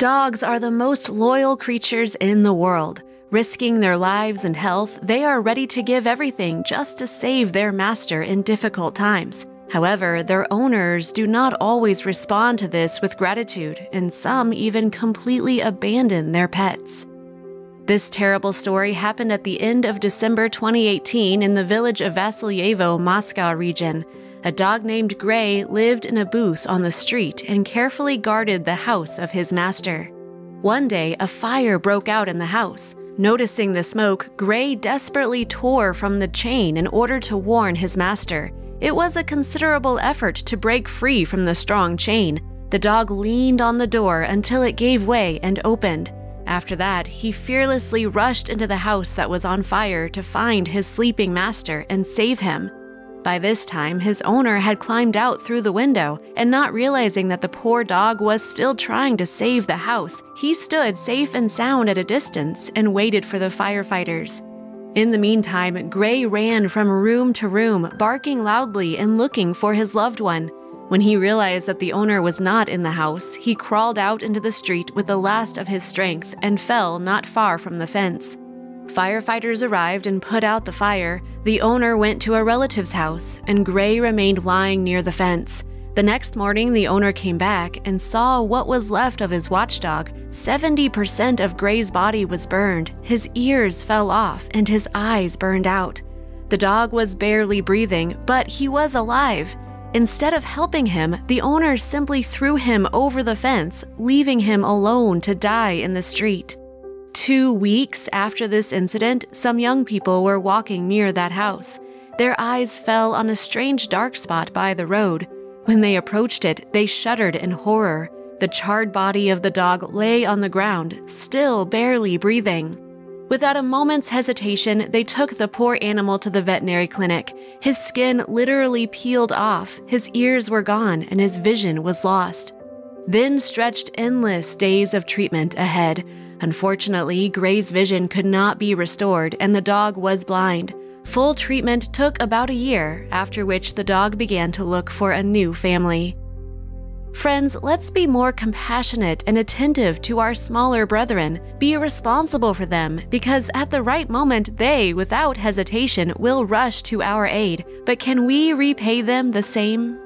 Dogs are the most loyal creatures in the world. Risking their lives and health, they are ready to give everything just to save their master in difficult times. However, their owners do not always respond to this with gratitude, and some even completely abandon their pets. This terrible story happened at the end of December 2018 in the village of Vasilyevo, Moscow region. A dog named Gray lived in a booth on the street and carefully guarded the house of his master. One day, a fire broke out in the house. Noticing the smoke, Gray desperately tore from the chain in order to warn his master. It was a considerable effort to break free from the strong chain. The dog leaned on the door until it gave way and opened. After that, he fearlessly rushed into the house that was on fire to find his sleeping master and save him. By this time, his owner had climbed out through the window, and not realizing that the poor dog was still trying to save the house, he stood safe and sound at a distance and waited for the firefighters. In the meantime, Gray ran from room to room, barking loudly and looking for his loved one. When he realized that the owner was not in the house, he crawled out into the street with the last of his strength and fell not far from the fence. Firefighters arrived and put out the fire. The owner went to a relative's house, and Gray remained lying near the fence. The next morning, the owner came back and saw what was left of his watchdog. 70% of Gray's body was burned, his ears fell off, and his eyes burned out. The dog was barely breathing, but he was alive. Instead of helping him, the owner simply threw him over the fence, leaving him alone to die in the street. 2 weeks after this incident, some young people were walking near that house. Their eyes fell on a strange dark spot by the road. When they approached it, they shuddered in horror. The charred body of the dog lay on the ground, still barely breathing. Without a moment's hesitation, they took the poor animal to the veterinary clinic. His skin literally peeled off, his ears were gone, and his vision was lost. Then stretched endless days of treatment ahead. Unfortunately, Gray's vision could not be restored, and the dog was blind. Full treatment took about a year, after which the dog began to look for a new family. Friends, let's be more compassionate and attentive to our smaller brethren. Be responsible for them, because at the right moment they, without hesitation, will rush to our aid. But can we repay them the same?